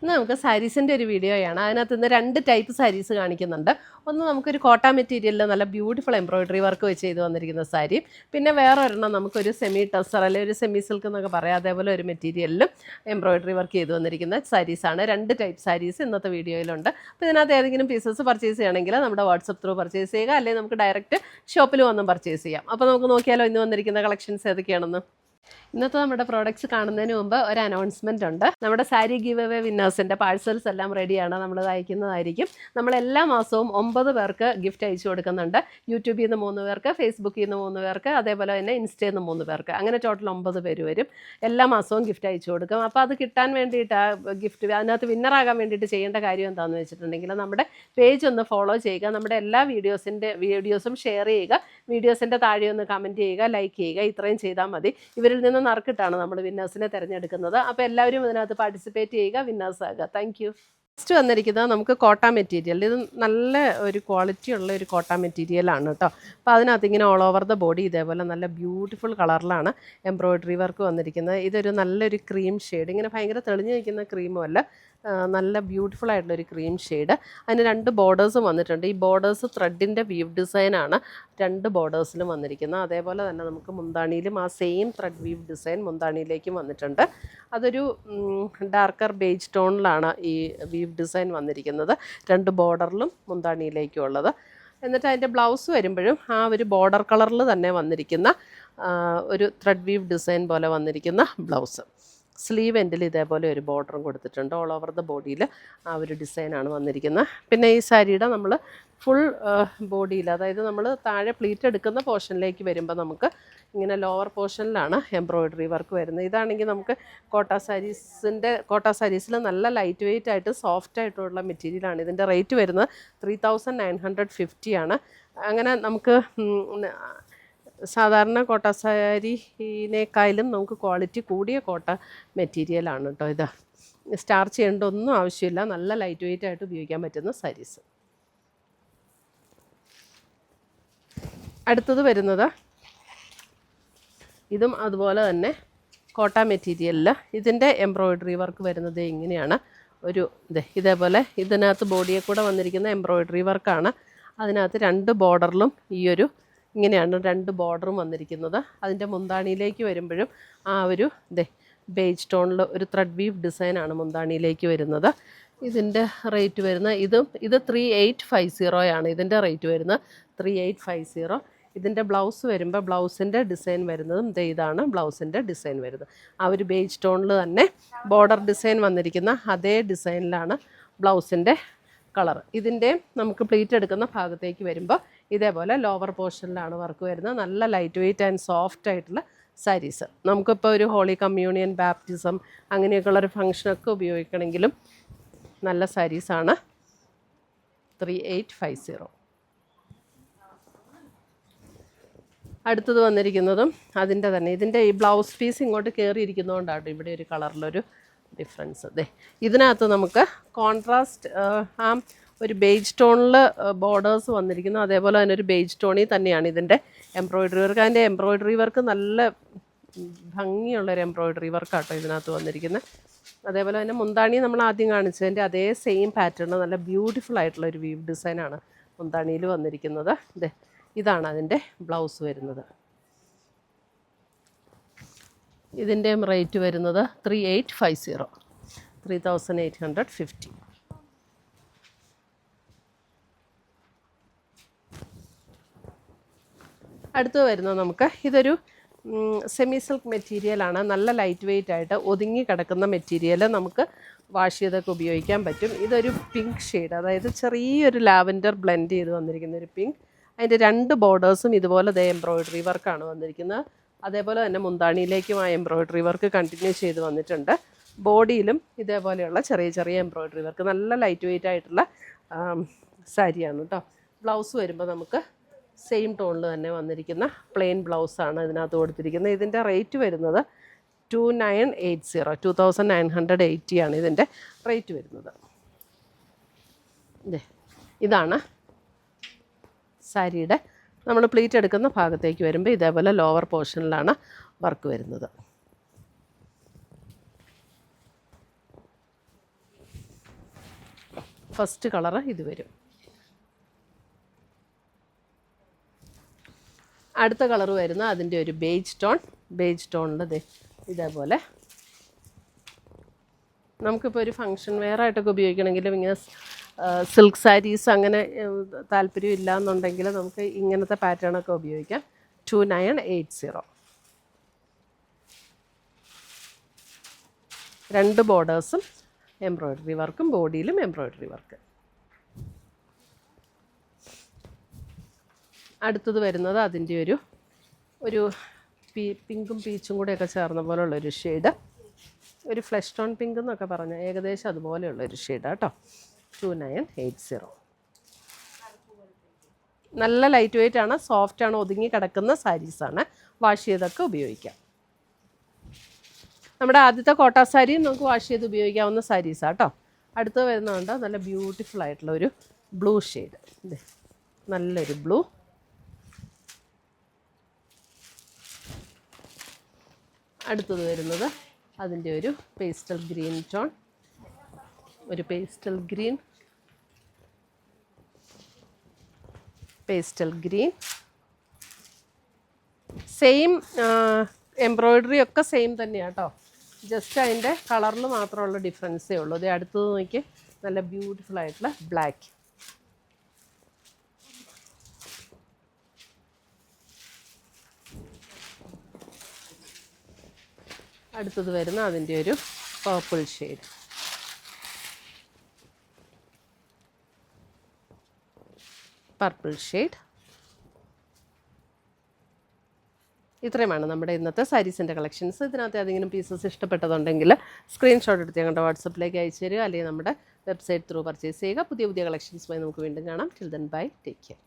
ഇന്ന് നമുക്ക് സാരീസിൻ്റെ ഒരു വീഡിയോയാണ്. അതിനകത്ത് ഇന്ന് 2 ടൈപ്പ് സാരീസ് കാണിക്കുന്നുണ്ട്. ഒന്ന് നമുക്കൊരു കോട്ട മെറ്റീരിയലിൽ നല്ല ബ്യൂട്ടിഫുൾ എംബ്രോയിഡറി വർക്ക് വെച്ച് ചെയ്ത് വന്നിരിക്കുന്ന സാരി, പിന്നെ വേറെ ഒരെണ്ണം നമുക്കൊരു സെമി ടസർ അല്ലെങ്കിൽ ഒരു സെമി സിൽക്ക് എന്നൊക്കെ പറയാം, അതേപോലെ ഒരു മെറ്റീരിയലിലും എംബ്രോയിഡറി വർക്ക് ചെയ്ത് വന്നിരിക്കുന്ന സാരീസാണ്. 2 ടൈപ്പ് സാരീസ് ഇന്നത്തെ വീഡിയോയിലുണ്ട്. അപ്പോൾ ഇതിനകത്ത് ഏതെങ്കിലും പീസസ് പർച്ചേസ് ചെയ്യണമെങ്കിൽ നമ്മുടെ വാട്സപ്പ് ത്രൂ പർച്ചേസ് ചെയ്യുക, അല്ലെങ്കിൽ നമുക്ക് ഡയറക്റ്റ് ഷോപ്പിൽ വന്നും പർച്ചേസ് ചെയ്യാം. അപ്പോൾ നമുക്ക് നോക്കിയാലോ ഇന്ന് വന്നിരിക്കുന്ന കളക്ഷൻസ് ഏതൊക്കെയാണെന്ന്. ഇന്നത്തെ നമ്മുടെ പ്രോഡക്റ്റ്സ് കാണുന്നതിന് മുമ്പ് ഒരു അനൗൺസ്മെൻറ്റ് ഉണ്ട്. നമ്മുടെ സാരി ഗിവ് അവേ വിന്നേഴ്സിൻ്റെ പാഴ്സൽസ് എല്ലാം റെഡിയാണ്, നമ്മൾ അയക്കുന്നതായിരിക്കും. നമ്മൾ എല്ലാ മാസവും 9 പേർക്ക് ഗിഫ്റ്റ് അയച്ചു കൊടുക്കുന്നുണ്ട്. യൂട്യൂബിൽ നിന്ന് 3 പേർക്ക്, ഫേസ്ബുക്കിൽ നിന്ന് 3 പേർക്ക്, അതേപോലെ തന്നെ ഇൻസ്റ്റയിൽ നിന്ന് 3 പേർക്ക്, അങ്ങനെ ടോട്ടൽ 9 പേര് വരും. എല്ലാ മാസവും ഗിഫ്റ്റ് അയച്ചു കൊടുക്കും. അപ്പോൾ അത് കിട്ടാൻ വേണ്ടിയിട്ട് ആ ഗിഫ്റ്റ് അതിനകത്ത് വിന്നറാകാൻ വേണ്ടിയിട്ട് ചെയ്യേണ്ട കാര്യം എന്താണെന്ന് വെച്ചിട്ടുണ്ടെങ്കിൽ നമ്മുടെ പേജ് ഒന്ന് ഫോളോ ചെയ്യുക, നമ്മുടെ എല്ലാ വീഡിയോസും ഷെയർ ചെയ്യുക, വീഡിയോസിൻ്റെ താഴെ ഒന്ന് കമൻറ്റ് ചെയ്യുക, ലൈക്ക് ചെയ്യുക. ഇത്രയും ചെയ്താൽ മതി. ഇവരിൽ നിന്ന് നറുക്കിട്ടാണ് നമ്മൾ വിന്നേഴ്സിനെ തിരഞ്ഞെടുക്കുന്നത്. അപ്പോൾ എല്ലാവരും ഇതിനകത്ത് പാർട്ടിസിപ്പേറ്റ് ചെയ്യുക, വിന്നേഴ്സ് ആകുക. Thank you. നെക്സ്റ്റ് വന്നിരിക്കുന്നത് നമുക്ക് കോട്ട മെറ്റീരിയൽ. ഇത് നല്ല ഒരു ക്വാളിറ്റി ഉള്ള ഒരു കോട്ട മെറ്റീരിയലാണ് കേട്ടോ. അപ്പോൾ അതിനകത്ത് ഇങ്ങനെ ഓൾ ഓവർ ദ ബോഡി ഇതേപോലെ നല്ല ബ്യൂട്ടിഫുൾ കളറിലാണ് എംബ്രോയിഡറി വർക്ക് വന്നിരിക്കുന്നത്. ഇതൊരു നല്ലൊരു ക്രീം ഷെയ്ഡ്, ഇങ്ങനെ ഭയങ്കര തെളിഞ്ഞു നിൽക്കുന്ന ക്രീമും അല്ല, നല്ല ബ്യൂട്ടിഫുൾ ആയിട്ടുള്ളൊരു ക്രീം ഷെയ്ഡ്. അതിന് 2 ബോർഡേഴ്സും വന്നിട്ടുണ്ട്. ഈ ബോർഡേഴ്സ് ത്രെഡിൻ്റെ വീവ് ഡിസൈനാണ് 2 ബോർഡേഴ്സിലും വന്നിരിക്കുന്നത്. അതേപോലെ തന്നെ നമുക്ക് മുന്താണിയിലും ആ സെയിം ത്രെഡ് വീവ് ഡിസൈൻ മുന്താണിയിലേക്കും വന്നിട്ടുണ്ട്. അതൊരു ഡാർക്കർ ബേജ് ടോണിലാണ് ഈ വീവ് ഡിസൈൻ വന്നിരിക്കുന്നത്, 2 ബോർഡറിലും മുന്താണിയിലേക്കും ഉള്ളത്. എന്നിട്ട് അതിൻ്റെ ബ്ലൗസ് വരുമ്പോഴും ആ ഒരു ബോർഡർ കളറിൽ തന്നെ വന്നിരിക്കുന്ന ഒരു ത്രെഡ് വീവ് ഡിസൈൻ പോലെ വന്നിരിക്കുന്ന ബ്ലൗസ്. സ്ലീവ് എൻഡിൽ ഇതേപോലെ ഒരു ബോർഡറും കൊടുത്തിട്ടുണ്ട്. ഓൾ ഓവർ ദ ബോഡിയിൽ ആ ഒരു ഡിസൈനാണ് വന്നിരിക്കുന്നത്. പിന്നെ ഈ സാരിയുടെ നമ്മൾ ഫുൾ ബോഡിയിൽ, അതായത് നമ്മൾ താഴെ പ്ലീറ്റ് എടുക്കുന്ന പോർഷനിലേക്ക് വരുമ്പോൾ നമുക്ക് ഇങ്ങനെ ലോവർ പോർഷനിലാണ് എംബ്രോയിഡറി വർക്ക് വരുന്നത്. ഇതാണെങ്കിൽ നമുക്ക് കോട്ട സാരീസിൽ നല്ല ലൈറ്റ് വെയ്റ്റ് ആയിട്ട് സോഫ്റ്റ് ആയിട്ടുള്ള മെറ്റീരിയലാണ്. ഇതിൻ്റെ റേറ്റ് വരുന്നത് 3950 ആണ്. അങ്ങനെ നമുക്ക് സാധാരണ കോട്ട സാരിനേക്കാളും നമുക്ക് ക്വാളിറ്റി കൂടിയ കോട്ട മെറ്റീരിയലാണ് കേട്ടോ. ഇത് സ്റ്റാർച്ച് ചെയ്യേണ്ട ഒന്നും ആവശ്യമില്ല, നല്ല ലൈറ്റ് വെയ്റ്റ് ആയിട്ട് ഉപയോഗിക്കാൻ പറ്റുന്ന സാരീസ്. അടുത്തത് വരുന്നത് ഇതും അതുപോലെ തന്നെ കോട്ട മെറ്റീരിയലിൽ ഇതിൻ്റെ എംബ്രോയിഡറി വർക്ക് വരുന്നത് ഇങ്ങനെയാണ്. ഇതേപോലെ ഇതിനകത്ത് ബോഡിയെ കൂടെ വന്നിരിക്കുന്ന എംബ്രോയിഡറി വർക്കാണ്. അതിനകത്ത് 2 ബോർഡറിലും ഇങ്ങനെയാണ് 2 ബോർഡറും വന്നിരിക്കുന്നത്. അതിൻ്റെ മുന്താണിയിലേക്ക് വരുമ്പോഴും ആ ഒരു ബേജ് ടോണിൽ ഒരു ത്രെഡ് വീവ് ഡിസൈനാണ് മുന്താണിയിലേക്ക് വരുന്നത്. ഇതിൻ്റെ റേറ്റ് വരുന്നത് ഇത് 3850 ആണ്. ഇതിൻ്റെ റേറ്റ് വരുന്നത് 3850. ഇതിൻ്റെ ബ്ലൗസ് വരുമ്പോൾ ബ്ലൗസിൻ്റെ ഡിസൈൻ വരുന്നതും ഇതാണ് ബ്ലൗസിൻ്റെ ഡിസൈൻ വരുന്നത്. ആ ഒരു ബേജ് ടോണിൽ തന്നെ ബോർഡർ ഡിസൈൻ വന്നിരിക്കുന്ന അതേ ഡിസൈനിലാണ് ബ്ലൗസിൻ്റെ കളർ. ഇതിൻ്റെ നമുക്ക് പ്ലീറ്റ് എടുക്കുന്ന ഭാഗത്തേക്ക് വരുമ്പോൾ ഇതേപോലെ ലോവർ പോർഷനിലാണ് വർക്ക് വരുന്നത്. നല്ല ലൈറ്റ് വെയ്റ്റ് ആൻഡ് സോഫ്റ്റ് ആയിട്ടുള്ള സാരീസ്. നമുക്കിപ്പോൾ ഒരു ഹോളി കമ്മ്യൂണിയൻ, ബാപ്റ്റിസം അങ്ങനെയൊക്കെയുള്ളൊരു ഫങ്ഷനൊക്കെ ഉപയോഗിക്കണമെങ്കിലും നല്ല സാരീസാണ്. 3850. അടുത്തത് വന്നിരിക്കുന്നതും അതിൻ്റെ തന്നെ, ഇതിൻ്റെ ഈ ബ്ലൗസ് പീസ് ഇങ്ങോട്ട് കയറിയിരിക്കുന്നതുകൊണ്ടാണ് ഇവിടെ ഒരു കളറിലൊരു ഡിഫറൻസ്. ഇതിനകത്ത് നമുക്ക് കോൺട്രാസ്റ്റ് ആ ഒരു ബേജ് ടോണിൽ ബോർഡേഴ്സ് വന്നിരിക്കുന്നു. അതേപോലെ തന്നെ ഒരു ബേജ് ടോണിൽ തന്നെയാണ് ഇതിൻ്റെ എംബ്രോയിഡറി വർക്ക്. അതിൻ്റെ എംബ്രോയിഡറി വർക്ക് നല്ല ഭംഗിയുള്ളൊരു എംബ്രോയിഡറി വർക്കാട്ടോ ഇതിനകത്ത് വന്നിരിക്കുന്നത്. അതേപോലെ തന്നെ മുന്താണി നമ്മൾ ആദ്യം കാണിച്ചതിൻ്റെ അതേ സെയിം പാറ്റേൺ നല്ല ബ്യൂട്ടിഫുൾ ആയിട്ടുള്ള ഒരു വീവ് ഡിസൈനാണ് മുന്താണിയിൽ വന്നിരിക്കുന്നത്. ഇതാണ് അതിൻ്റെ ബ്ലൗസ് വരുന്നത്. ഇതിൻ്റെ റേറ്റ് വരുന്നത് 3850. അടുത്ത് വരുന്നത് നമുക്ക് ഇതൊരു സെമി സിൽക്ക് മെറ്റീരിയലാണ്. നല്ല ലൈറ്റ് വെയ്റ്റ് ആയിട്ട് ഒതുങ്ങി കിടക്കുന്ന മെറ്റീരിയൽ നമുക്ക് വാഷ് ചെയ്തൊക്കെ ഉപയോഗിക്കാൻ പറ്റും. ഇതൊരു പിങ്ക് ഷെയ്ഡ്, അതായത് ചെറിയൊരു ലാവൻഡർ ബ്ലെൻഡ് ചെയ്ത് വന്നിരിക്കുന്ന ഒരു പിങ്ക്. അതിൻ്റെ 2 ബോർഡേഴ്സും ഇതുപോലെ എംബ്രോയിഡറി വർക്കാണ് വന്നിരിക്കുന്നത്. അതേപോലെ തന്നെ മുന്താണിയിലേക്കും ആ എംബ്രോയിഡറി വർക്ക് കണ്ടിന്യൂ ചെയ്ത് വന്നിട്ടുണ്ട്. ബോഡിയിലും ഇതേപോലെയുള്ള ചെറിയ ചെറിയ എംബ്രോയിഡറി വർക്ക്. നല്ല ലൈറ്റ് വെയ്റ്റ് ആയിട്ടുള്ള സാരിയാണ് കേട്ടോ. ബ്ലൗസ് വരുമ്പോൾ നമുക്ക് സെയിം ടോണിൽ തന്നെ വന്നിരിക്കുന്ന പ്ലെയിൻ ബ്ലൗസാണ് ഇതിനകത്ത് കൊടുത്തിരിക്കുന്നത്. ഇതിൻ്റെ റേറ്റ് വരുന്നത് 2980 ആണ് ഇതിൻ്റെ റേറ്റ് വരുന്നത്. ഇതാണ് സാരിയുടെ നമ്മൾ പ്ലീറ്റ് എടുക്കുന്ന ഭാഗത്തേക്ക് വരുമ്പോൾ ഇതേപോലെ ലോവർ പോർഷനിലാണ് വർക്ക് വരുന്നത്. ഫസ്റ്റ് കളറ് ഇത് വരും. അടുത്ത കളർ വരുന്ന അതിൻ്റെ ഒരു ബേജ് ടോണിൽ ഇതേപോലെ നമുക്കിപ്പോൾ ഒരു ഫങ്ഷൻ വെയർ ആയിട്ടൊക്കെ ഉപയോഗിക്കണമെങ്കിലും ഇങ്ങനെ സിൽക്ക് സാരീസ് അങ്ങനെ താല്പര്യം ഇല്ല എന്നുണ്ടെങ്കിൽ നമുക്ക് ഇങ്ങനത്തെ പാറ്റേണൊക്കെ ഉപയോഗിക്കാം. 2980. 2 ബോർഡേഴ്സും എംബ്രോയ്ഡറി വർക്കും ബോഡിയിലും എംബ്രോയ്ഡറി വർക്ക്. അടുത്തത് വരുന്നത് അതിൻ്റെ ഒരു പിങ്കും പീച്ചും കൂടെയൊക്കെ ചേർന്ന പോലെയുള്ളൊരു ഷെയ്ഡ്, ഒരു ഫ്ലഷ് ടോൺ പിങ്ക് എന്നൊക്കെ പറഞ്ഞാൽ ഏകദേശം അതുപോലെയുള്ളൊരു ഷെയ്ഡാണ് കേട്ടോ. 2980. നല്ല ലൈറ്റ് വെയ്റ്റ് ആണ്, സോഫ്റ്റ് ആണ്, ഒതുങ്ങി കിടക്കുന്ന സാരീസാണ്. വാഷ് ചെയ്തൊക്കെ ഉപയോഗിക്കാം. നമ്മുടെ ആദ്യത്തെ കോട്ട സാരിയും നമുക്ക് വാഷ് ചെയ്ത് ഉപയോഗിക്കാവുന്ന സാരീസാണ് കേട്ടോ. അടുത്ത് വരുന്നതുകൊണ്ട് നല്ല ബ്യൂട്ടിഫുൾ ആയിട്ടുള്ള ഒരു ബ്ലൂ ഷെയ്ഡ്, നല്ലൊരു ബ്ലൂ. അടുത്തത് വരുന്നത് അതിൻ്റെ ഒരു പേസ്റ്റൽ ഗ്രീൻ ടോൺ, ഒരു പേസ്റ്റൽ ഗ്രീൻ, സെയിം എംബ്രോയ്ഡറി ഒക്കെ സെയിം തന്നെയാണ് കേട്ടോ. ജസ്റ്റ് അതിൻ്റെ കളറിൽ മാത്രമുള്ള ഡിഫറൻസേ ഉള്ളൂ. ഇത് അടുത്തത് നോക്കി, നല്ല ബ്യൂട്ടിഫുൾ ആയിട്ടുള്ള ബ്ലാക്ക്. അടുത്തത് വരുന്ന അതിൻ്റെ ഒരു പർപ്പിൾ ഷെയ്ഡ്, ഇത്രയുമാണ് നമ്മുടെ ഇന്നത്തെ സാരീസിൻ്റെ കളക്ഷൻസ്. ഇതിനകത്ത് ഏതെങ്കിലും പീസസ് ഇഷ്ടപ്പെട്ടതുണ്ടെങ്കിൽ സ്ക്രീൻഷോട്ട് എടുത്ത് ഞങ്ങളുടെ വാട്സപ്പിലേക്ക് അയച്ചു തരിക, അല്ലെങ്കിൽ നമ്മുടെ വെബ്സൈറ്റ് ത്രൂ പർച്ചേസ് ചെയ്യുക. പുതിയ കളക്ഷൻസുമായി നമുക്ക് വീണ്ടും കാണാം. Till then bye, take care.